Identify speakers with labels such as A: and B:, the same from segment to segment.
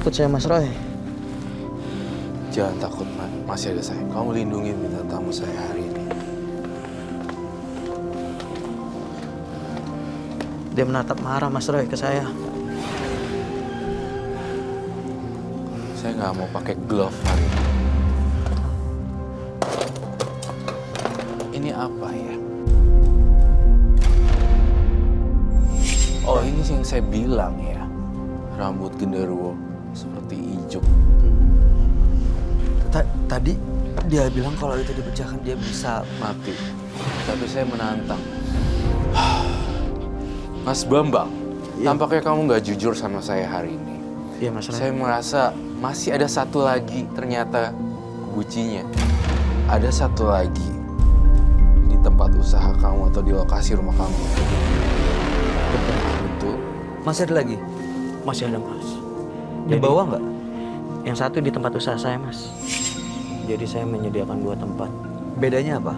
A: takut saya, Mas Roy.
B: Jangan takut, masih ada saya. Kamu lindungi bintang tamu saya hari ini.
A: Dia menatap marah, Mas Roy, ke saya.
B: Saya nggak mau pakai glove hari ini. Ini apa ya? Oh, ini yang saya bilang ya. Rambut genderuwo seperti ijuk.
C: Tadi dia bilang kalau itu dipecahkan dia bisa
B: Mati. Tapi saya menantang. Mas Bambang, tampaknya kamu nggak jujur sama saya hari ini.
A: Iya, Mas Roy.
B: Saya merasa masih ada satu lagi ternyata bucinya. Ada satu lagi di tempat usaha kamu atau di lokasi rumah kamu. Betul.
C: Masih ada lagi?
A: Masih ada, Mas.
C: Di bawah nggak?
A: Yang satu di tempat usaha saya, Mas. Jadi saya menyediakan 2 tempat.
C: Bedanya apa?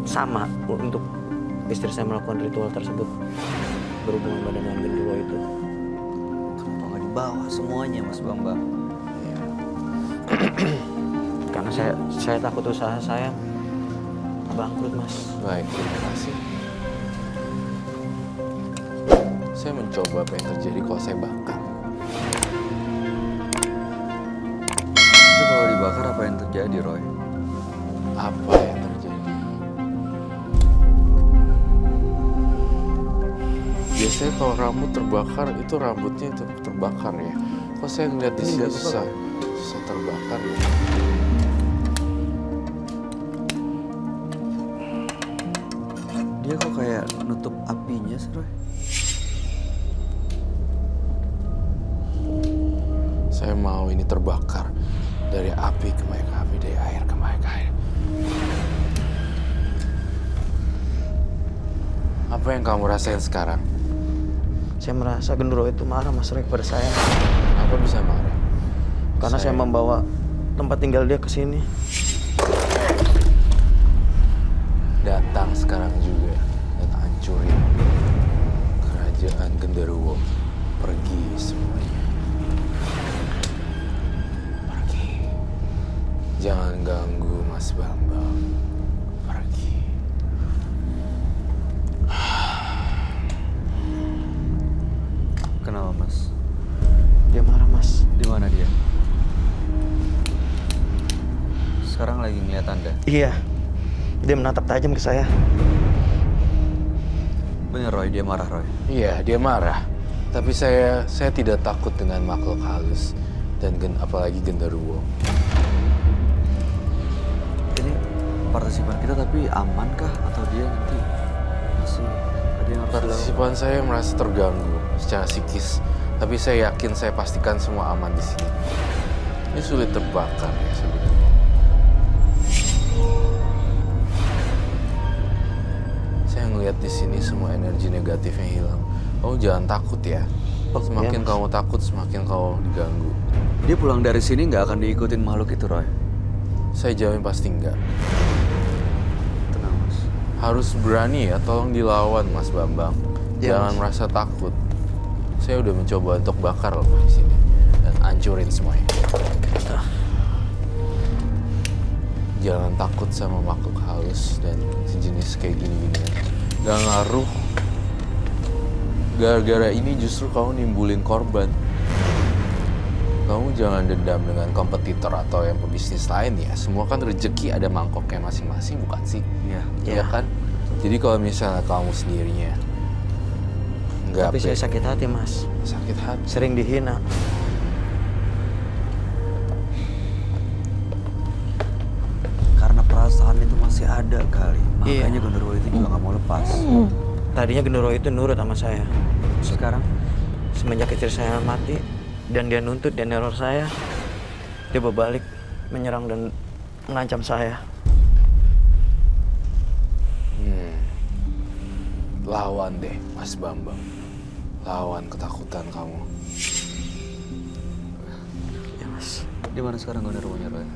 A: Sama untuk istri saya melakukan ritual tersebut. Berhubungan badan dengan genderuwo itu.
C: Kenapa nggak di bawah semuanya, Mas Bambang?
A: Karena saya takut usaha saya bangkrut, Mas.
B: Baik, terima kasih. Saya mencoba apa yang terjadi kalau saya bakar.
C: Tapi kalau dibakar apa yang terjadi, Roy?
B: Apa yang terjadi? Biasanya kalau rambut terbakar itu rambutnya terbakar ya. Kok saya ngeliat di sini susah terbakar ya.
C: Dia kok kayak nutup apinya sih, Roy?
B: Saya mau ini terbakar dari api ke api, dari air ke air. Apa yang kamu rasain sekarang?
A: Saya merasa genderuwo itu marah, Mas Roy, kepada saya.
B: Apa bisa marah?
A: Karena saya membawa tempat tinggal dia ke sini.
B: Datang sekarang juga dan hancurin kerajaan genderuwo. Pergi semuanya. Pergi. Jangan ganggu Mas Bambang. Pergi.
C: Kenapa, Mas?
A: Dia marah, Mas.
C: Di mana dia? Sekarang lagi ngeliat Anda.
A: Iya. Dia menatap tajam ke saya.
C: Bener, Roy, dia marah, Roy.
B: Iya, dia marah. Tapi saya tidak takut dengan makhluk halus dan apalagi genderuwo.
C: Ini partisipan kita tapi aman kah? Atau dia nanti masih ada yang harus dilakukan?
B: Partisipan saya merasa terganggu secara psikis. Tapi saya yakin saya pastikan semua aman di sini. Ini sulit terbakar ya sebenarnya. Saya ngelihat di sini semua energi negatifnya hilang. Kamu jangan takut ya. Semakin
A: Mas.
B: kamu takut, semakin kamu diganggu.
C: Dia pulang dari sini nggak akan diikutin makhluk itu, Roy.
B: Saya jamin pasti enggak.
C: Tenang, Mas.
B: Harus berani ya, tolong dilawan Mas Bambang.
A: Ya,
B: Jangan
A: Mas.
B: merasa takut. Saya udah mencoba untuk bakar loh di sini dan hancurin semuanya. Jangan takut sama makhluk halus dan sejenis kayak gini-gini. Gak ngaruh. Gara-gara ini justru kamu nimbulin korban. Kamu jangan dendam dengan kompetitor atau yang pebisnis lain ya. Semua kan rezeki ada mangkoknya masing-masing, bukan sih?
C: Iya.
B: Iya kan? Jadi kalau misalnya kamu sendirinya nggak
A: Tapi saya sakit hati, Mas.
B: sakit hati.
A: Sering dihina.
C: Karena perasaan itu masih ada kali.
A: Iya.
C: Makanya genderuwo itu juga nggak mau lepas.
A: Tadinya genderuwo itu nurut sama saya.
C: Sekarang
A: Semenjak istri saya mati dan dia nuntut dan neror saya, dia berbalik menyerang dan mengancam saya.
B: Lawan deh, Mas Bambang. Lawan ketakutan kamu.
A: Ya, Mas.
C: di mana sekarang genderuwonya, Roy?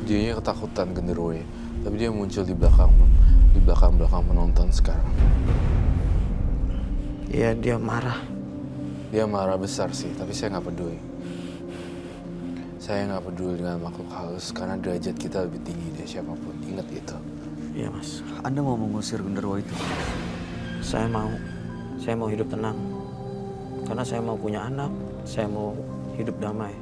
B: Dianya ketakutan genderuwo, tapi dia muncul di belakang penonton sekarang.
A: Iya, dia marah.
B: Dia marah besar sih, tapi saya nggak peduli. Saya nggak peduli dengan makhluk halus karena derajat kita lebih tinggi dari siapapun. Ingat itu.
A: Iya mas,
C: Anda mau mengusir genderuwo itu?
A: saya mau hidup tenang. Karena saya mau punya anak, saya mau hidup damai.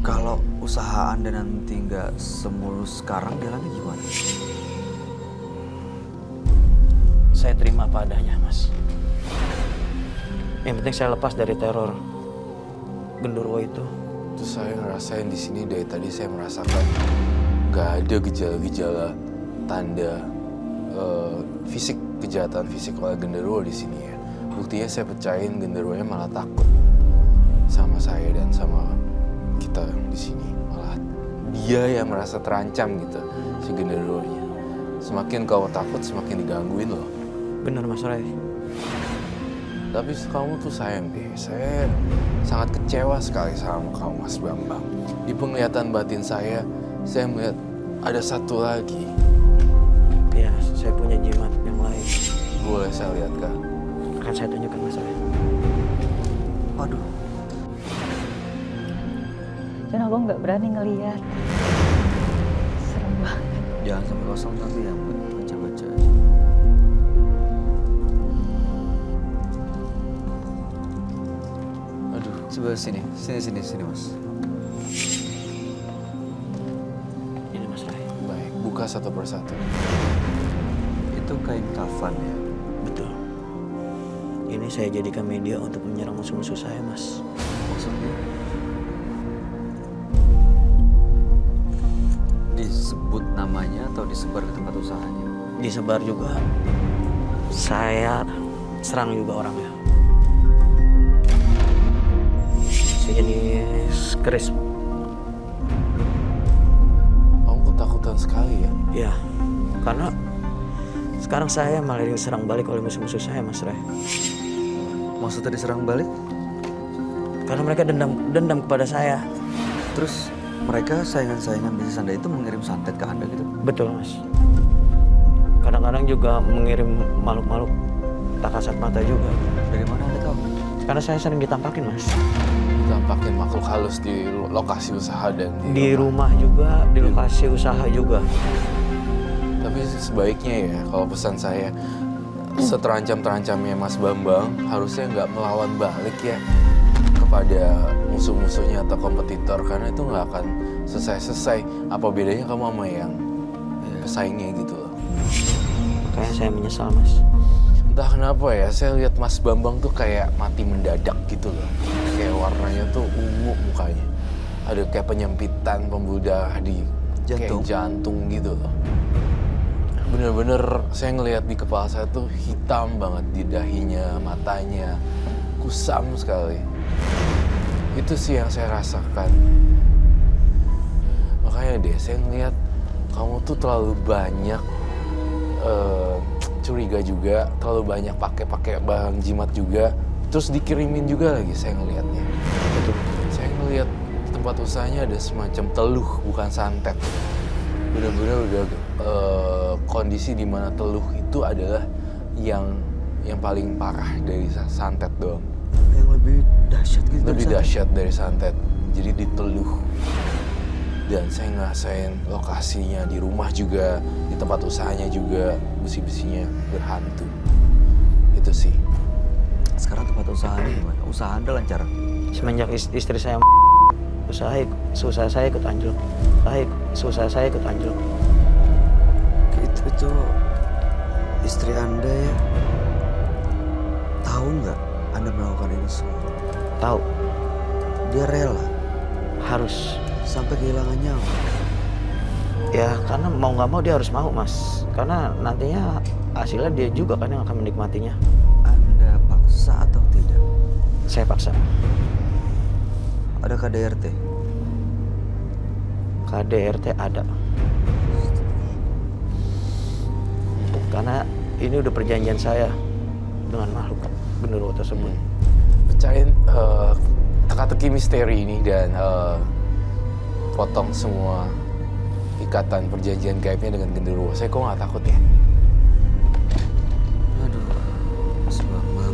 C: Kalau usaha Anda nanti nggak semulus sekarang, jalannya gimana?
A: Saya terima apa adanya mas. Yang penting saya lepas dari teror genderuwo itu.
B: Terus saya ngerasain di sini dari tadi saya merasakan nggak ada gejala-gejala tanda fisik kejahatan fisik oleh genderuwo di sini ya. Buktinya saya percayain genderuwonya malah takut sama saya dan sama kita di sini. Malah dia yang merasa terancam gitu si genderuwonya. Semakin kau takut semakin digangguin loh.
A: Benar mas Ray.
B: Tapi kamu tuh sayang deh. Saya sangat kecewa sekali sama kamu Mas Bambang. Di penglihatan batin saya melihat ada satu lagi.
A: Ya, saya punya jimat yang lain.
B: Boleh saya lihat kah?
A: Akan saya tunjukkan mas Ray.
C: Waduh,
D: Dan aku nggak berani ngeliat. Serem banget.
C: jangan sampai kosong tapi ya baca-baca aja.
B: Aduh,
C: Coba sini mas.
A: Ini mas Ray.
B: baik. Buka satu persatu.
C: Itu kain kafan ya.
A: Betul. Ini saya jadikan media untuk menyerang musuh-musuh saya mas.
C: Maksudnya disebut namanya atau disebar ke tempat usahanya?
A: Disebar juga. Saya serang juga orangnya. Sejenis keris.
B: Kamu ketakutan sekali ya?
A: Ya, karena sekarang saya malah diserang balik oleh musuh-musuh saya mas Ray.
C: Maksudnya diserang balik?
A: Karena mereka dendam kepada saya.
C: Terus mereka saingan-saingan bisnis Anda itu mengirim santet ke Anda gitu?
A: Betul mas. Kadang-kadang juga mengirim makhluk-makhluk tak kasat mata juga.
C: Dari mana Anda tahu?
A: Karena saya sering ditampakin mas.
B: Tampakin makhluk halus di lokasi usaha dan
A: Di rumah juga, di lokasi usaha juga.
B: Tapi sebaiknya ya, kalau pesan saya, seterancam-terancamnya Mas Bambang, harusnya nggak melawan balik ya kepada musuh-musuhnya atau kompetitor, karena itu nggak akan selesai-selesai. Apa bedanya kamu sama yang pesaingnya gitu loh.
A: Makanya saya menyesal mas.
B: Entah kenapa ya, saya lihat Mas Bambang tuh kayak mati mendadak gitu loh. Kayak warnanya tuh ungu mukanya. Ada kayak penyempitan pembuluh darah di
C: Jantung.
B: kayak jantung gitu loh. Bener-bener saya ngelihat di kepala saya tuh hitam banget di dahinya, matanya. Kusam sekali. Itu sih yang saya rasakan. Makanya deh, saya ngelihat kamu tuh terlalu banyak curiga juga, terlalu banyak pakai barang jimat juga, terus dikirimin juga lagi saya ngelihatnya. Betul. Saya ngelihat tempat usahanya ada semacam teluh, bukan santet. Benar-benar udah kondisi di mana teluh itu adalah yang paling parah dari santet doang.
C: Yang lebih dahsyat gitu?
B: Lebih
C: dari
B: dahsyat dari santet. Jadi diteluh. Dan saya ngerasain lokasinya di rumah juga, di tempat usahanya juga, besi-besinya berhantu. Itu sih.
C: Sekarang tempat usahanya gimana? Usaha Anda lancar?
A: Semenjak istri saya usaha saya ikut anjlok. Usaha saya ikut anjlok.
C: Itu istri Anda ya? Tahu nggak Anda melakukan ini semua?
A: Tahu,
C: Dia rela
A: harus.
C: sampai kehilangan nyawa.
A: Ya karena mau nggak mau dia harus mau mas. Karena nantinya hasilnya dia juga kan yang akan menikmatinya.
C: Anda paksa atau tidak?
A: Saya paksa.
C: Ada KDRT?
A: KDRT ada. Karena ini udah perjanjian saya dengan makhluk genderuwo tersebut.
B: Pecahin teka-teki misteri ini dan potong semua ikatan perjanjian gaibnya dengan genderuwo. Saya kok nggak takut ya?
C: Aduh, Mas Bambang.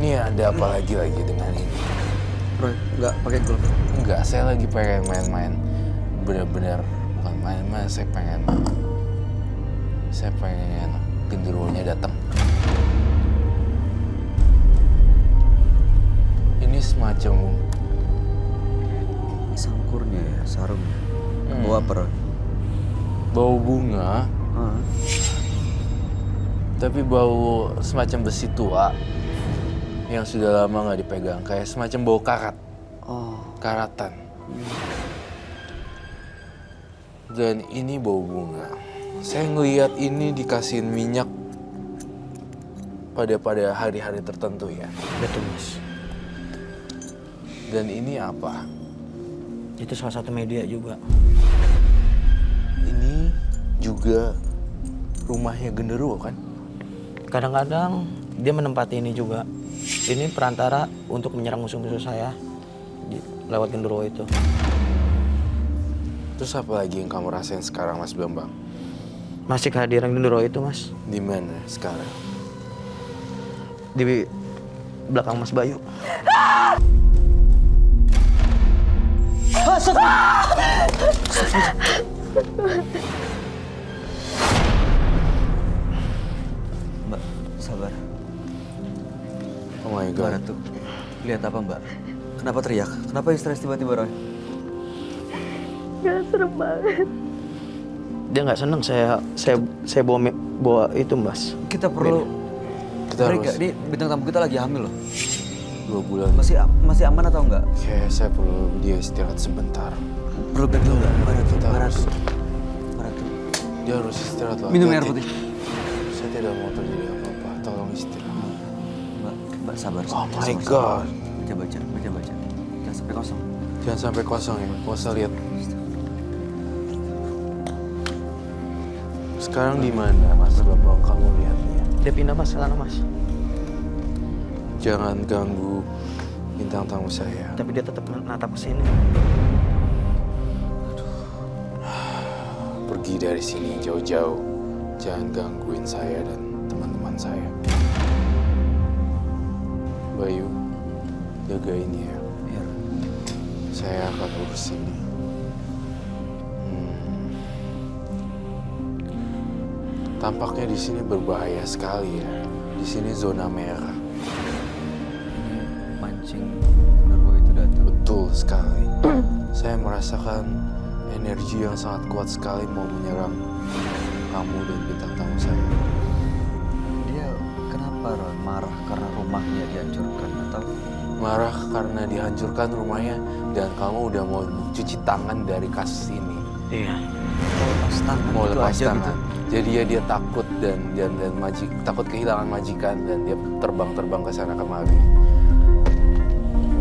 B: Ini ada apa lagi dengan ini?
C: Roy, nggak pakai glove.
B: Enggak, saya lagi pengen main-main. Bener-bener bukan main-main, saya pengen genderuwonya datang. Ini semacam
C: Sangkurnya ya, sarungnya. Bawa apa, Roy?
B: bau bunga,
C: Ah.
B: tapi bau semacam besi tua yang sudah lama nggak dipegang, kayak semacam bau karat,
C: Oh.
B: karatan. Dan ini bau bunga. Saya ngelihat ini dikasihin minyak pada hari-hari tertentu ya.
A: Betul mas.
B: Dan ini apa?
A: Itu salah satu media juga.
B: Ini juga rumahnya genderuwo kan?
A: Kadang-kadang dia menempati ini juga. Ini perantara untuk menyerang musuh-musuh saya lewat genderuwo itu.
B: Terus apa lagi yang kamu rasain sekarang, Mas Bambang?
A: Masih kehadiran genderuwo itu mas.
B: Di mana sekarang?
A: Di belakang Mas Bayu.
C: Mbak, sabar.
B: Oh my
C: Gimana
B: god.
C: tuh? Lihat apa, Mbak? Kenapa teriak? Kenapa stres tiba-tiba, Roy?
D: Gak serem banget.
A: Dia nggak seneng saya bawa itu mas.
C: Kita perlu
B: Kita
C: break
B: harus
C: nggak? Ini bintang tamu kita lagi hamil loh.
B: 2 bulan.
C: Masih aman atau enggak?
B: Kayak saya perlu dia istirahat sebentar.
C: Perlu break dulu nggak?
B: Kita
C: Mana
B: harus-
C: tuh? Mana tuh?
B: Dia harus istirahat lah.
C: Minum air
B: Hati-hati.
C: putih.
B: Saya tidak mau terjadi apa-apa. Tolong istirahat.
C: Mbak sabar.
B: Oh
C: sabar,
B: my
C: sabar.
B: god.
C: Baca. Jangan sampai kosong.
B: Jangan sampai kosong ya. Gak usah lihat. Sekarang di mana Mas Bambang kamu lihatnya?
A: Dia pindah mas ke sana mas.
B: Jangan ganggu bintang tamu saya.
A: Tapi dia tetap menatap ke sini.
B: Pergi dari sini jauh-jauh. Jangan gangguin saya dan teman-teman saya. Bayu, jaga ini ya.
C: Iya.
B: Saya akan urus ini. Tampaknya di sini berbahaya sekali ya. Di sini zona merah.
C: Ini mancing genderuwo itu datang.
B: Betul sekali. Saya merasakan energi yang sangat kuat sekali mau menyerang kamu dan bintang tamu saya.
C: Dia kenapa, Roy? Marah karena rumahnya dihancurkan atau?
B: Marah karena dihancurkan rumahnya dan kamu udah mau cuci tangan dari kasus ini.
A: Iya.
C: Mau lepas tangan
B: Mau
C: gitu
B: lepas
C: aja
B: tangan.
C: gitu.
B: Jadi ya dia takut dan takut kehilangan majikan dan dia terbang ke sana kemari.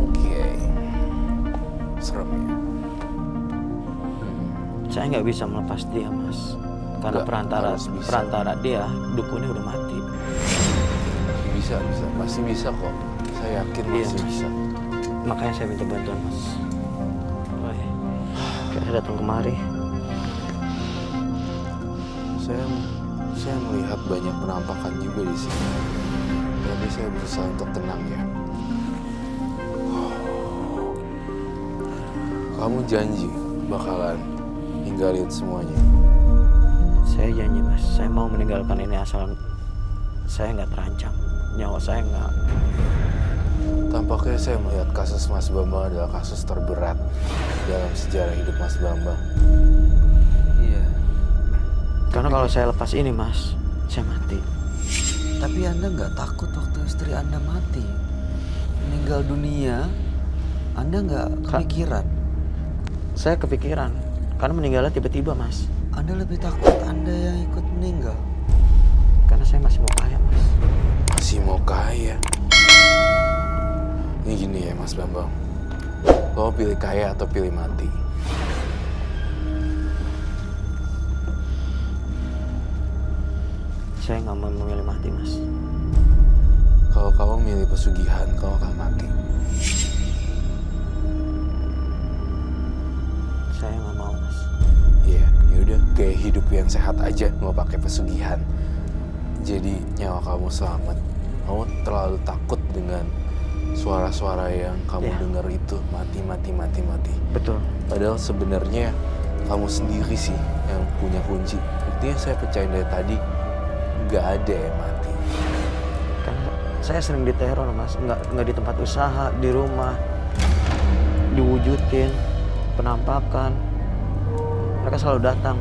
B: Oke. Serem ya.
A: Saya nggak bisa melepas dia mas. Karena
B: Nggak, harus bisa.
A: perantara dia dukunnya udah mati.
B: Bisa, pasti bisa kok. Saya yakin
A: Iya,
B: masih
A: Mas.
B: bisa.
A: Makanya saya minta bantuan mas. Roy, saya datang kemari.
B: Saya melihat banyak penampakan juga di sini. Tapi saya berusaha untuk tenang ya. Kamu janji bakalan ninggalin semuanya.
A: Saya janji mas, saya mau meninggalkan ini asal saya nggak terancam. Nyawa saya nggak.
B: Tampaknya saya melihat kasus Mas Bambang adalah kasus terberat dalam sejarah hidup Mas Bambang.
C: Iya.
A: Karena kalau saya lepas ini mas, saya mati.
C: Tapi Anda nggak takut waktu istri Anda mati? Meninggal dunia, Anda nggak kepikiran?
A: Saya kepikiran, karena meninggalnya tiba-tiba mas.
C: Anda lebih takut Anda yang ikut meninggal?
A: Karena saya masih mau kaya mas.
B: Masih mau kaya. Ini gini ya Mas Bambang. Lo pilih kaya atau pilih mati?
A: Saya nggak mau memilih mati mas.
B: Kalau kamu milih pesugihan, kamu akan mati.
A: Saya nggak mau mas.
B: Iya, yaudah gaya hidup yang sehat aja, nggak pakai pesugihan. Jadi nyawa kamu selamat. Kamu terlalu takut dengan suara-suara yang kamu
A: Iya.
B: dengar itu mati, mati, mati, mati.
A: Betul.
B: Padahal sebenarnya kamu sendiri sih yang punya kunci. Buktinya saya percaya dari tadi nggak ada yang mati.
A: Kan saya sering diteror mas, nggak di tempat usaha, di rumah, diwujudin, penampakan. Mereka selalu datang.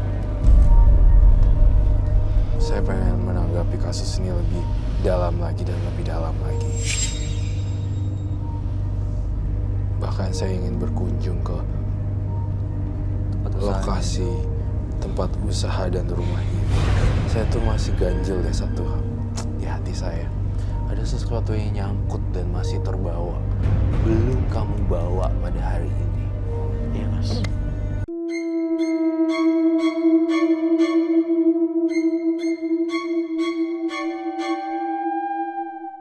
B: Saya pengen menanggapi kasus ini lebih dalam lagi dan lebih dalam lagi. Bahkan saya ingin berkunjung ke
C: Tempat usahanya.
B: lokasi tempat usaha dan rumah ini. Saya tuh masih ganjel deh satu hal di hati saya. Ada sesuatu yang nyangkut dan masih terbawa. Belum kamu bawa pada hari ini.
A: Iya mas.